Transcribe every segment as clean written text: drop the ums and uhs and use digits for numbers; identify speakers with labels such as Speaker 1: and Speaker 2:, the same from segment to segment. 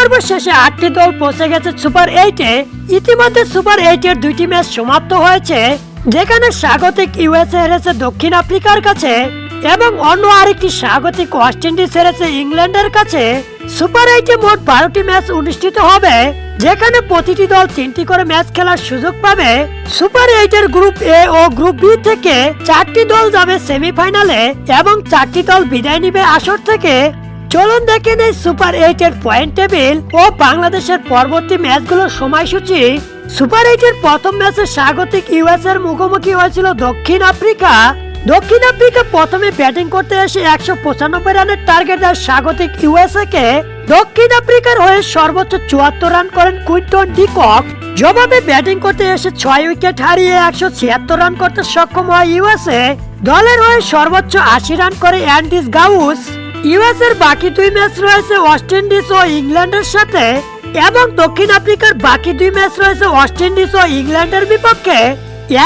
Speaker 1: সর্বশেষে 8টি দল পৌঁছে গেছে সুপার 8-এ। ইতিমধ্যে সুপার 8-এর 2টি ম্যাচ সমাপ্ত হয়েছে, যেখানে স্বাগতিক ইউএসএ হেরেছে দক্ষিণ আফ্রিকার কাছে এবং অন্য আরেকটি স্বাগতিক ওয়েস্ট ইন্ডিজ হেরেছে ইংল্যান্ডের কাছে। সুপার 8-এ মোট 12টি ম্যাচ অনুষ্ঠিত হবে, যেখানে প্রতিটি দল 3টি করে ম্যাচ খেলার সুযোগ পাবে। সুপার 8-এর গ্রুপ এ ও গ্রুপ বি থেকে 4টি দল যাবে সেমিফাইনালে এবং 4টি দল বিদায় নিবে আসর থেকে। চলুন দেখে নেই সুপার 8-এর পয়েন্ট টেবিল ও বাংলাদেশের পরবর্তী ম্যাচগুলোর সময়সূচি। সুপার 8-এর প্রথম ম্যাচে স্বাগতিক ইউএসএ এর মুখোমুখি হয়েছিল দক্ষিণ আফ্রিকা। দক্ষিণ আফ্রিকা প্রথমে ব্যাটিং করতে এসে 195 রানের টার্গেট দেয় স্বাগতিক ইউএসএ কে। দক্ষিণ আফ্রিকার হয়ে সর্বোচ্চ 74 রান করেন কুইন্টন ডি কক। জবাবে ব্যাটিং করতে এসে 6 উইকেট হারিয়ে 176 রান করতে সক্ষম হয় ইউএসএ। দলের হয়ে সর্বোচ্চ 80 রান করে অ্যান্ডিস গাউস। ইউএসএ এর বাকি 2 ম্যাচ রয়েছে ওয়েস্ট ইন্ডিজ ও ইংল্যান্ডের সাথে এবং দক্ষিণ আফ্রিকার বাকি 2 ম্যাচ রয়েছে ওয়েস্ট ইন্ডিজ ও ইংল্যান্ডের বিপক্ষে।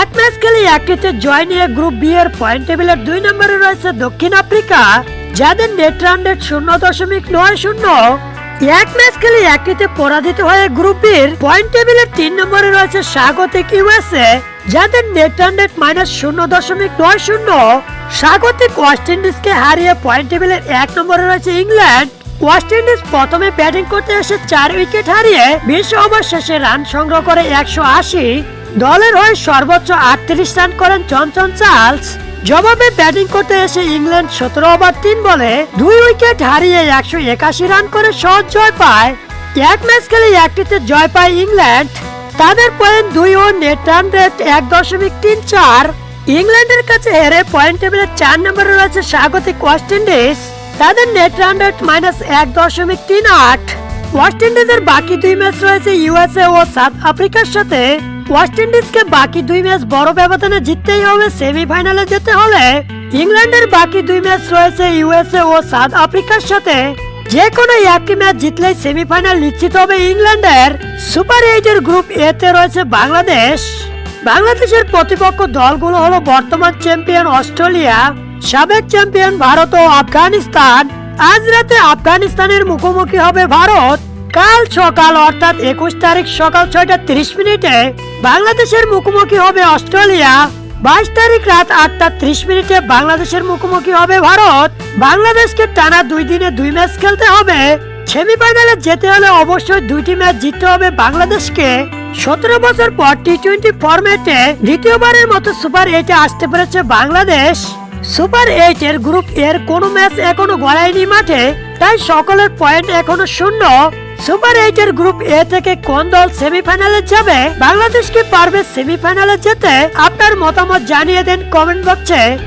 Speaker 1: এক ম্যাচ খেলে একটিতে জয় নিয়ে গ্রুপ বি এর পয়েন্ট টেবিলের 2 নম্বরে রয়েছে দক্ষিণ আফ্রিকা, যাদের নেট রান রেট 0.90। এক ম্যাচ খেলে একটিতে পরাজিত হয়ে গ্রুপ বি এর পয়েন্ট টেবিলের 3 নম্বরে রয়েছে স্বাগতিক ইউএসএ, যাদের নেট রান রেট -0.90। স্বাগতিক ওয়েস্ট ইন্ডিজকে হারিয়ে পয়েন্ট টেবিলের 1 নম্বরে রয়েছে ইংল্যান্ড। ওয়েস্ট ইন্ডিজ প্রথমে ব্যাটিং করতে এসে 4 উইকেট হারিয়ে 20 ওভার শেষে রান সংগ্রহ করে 180। দলের হয়ে সর্বোচ্চ 38 রান করেন জনসন চার্লস। জবাবে ব্যাটিং করতে এসে ইংল্যান্ড 17 ওভার 3 বলে 2 উইকেট হারিয়ে 181 রান করে সহজ জয় পায়। এক ম্যাচ খেলে একটিতে জয় পায় ইংল্যান্ড, তাদের পয়েন্ট 2 ও নেট রান রেট 1.34। ইংল্যান্ডের কাছে হেরে পয়েন্ট টেবিলের 4 নম্বরে রয়েছে স্বাগতিক ওয়েস্ট ইন্ডিজ, তাদের নেট রান রেট -1.38। ওয়েস্ট ইন্ডিজের বাকি 2 ম্যাচ রয়েছে ইউএসএ ও সাউথ আফ্রিকার সাথে। ওয়েস্ট ইন্ডিজকে বাকি 2 ম্যাচ বড় ব্যবধানে জিততেই হবে সেমিফাইনালে যেতে হলে। ইংল্যান্ডের বাকি 2 ম্যাচ রয়েছে ইউএসএ ও সাউথ আফ্রিকার সাথে, যে কোনো একটি ম্যাচ জিতলেই সেমিফাইনাল নিশ্চিত হবে ইংল্যান্ডের। সুপার 8-এর গ্রুপ এ তে রয়েছে বাংলাদেশ। বাংলাদেশের প্রতিপক্ষ দলগুলো হলো বর্তমান চ্যাম্পিয়ন অস্ট্রেলিয়া, সাবেক চ্যাম্পিয়ন ভারত ও আফগানিস্তান। আজ রাতে আফগানিস্তানের মুখোমুখি হবে ভারত। কাল সকাল অর্থাৎ 21 তারিখ সকাল 6টা 30 মিনিটে বাংলাদেশের মুখোমুখি হবে অস্ট্রেলিয়া। 22 তারিখ রাত 8টা 30 মিনিটে বাংলাদেশের মুখোমুখি হবে ভারত। বাংলাদেশকে টানা 2 দিনে 2 ম্যাচ খেলতে হবে। সেমিফাইনালে যেতে হলে অবশ্যই 2টি ম্যাচ জিততে হবে বাংলাদেশকে। 17 বছর পর টি-20 ফরম্যাটে দ্বিতীয়বারের মতো সুপার 8-এ আসতে পেরেছে বাংলাদেশ। সুপার 8-এর গ্রুপ এর কোনো ম্যাচ এখনো গড়ায়নি মাঠে, তাই সকলের পয়েন্ট এখনো 0। সুপার 8-এর গ্রুপ এ থেকে কোন দল সেমিফাইনালে যাবে, বাংলাদেশ কি পারবে সেমিফাইনালে যেতে? আপনার মতামত জানিয়ে দেন কমেন্ট বক্সে।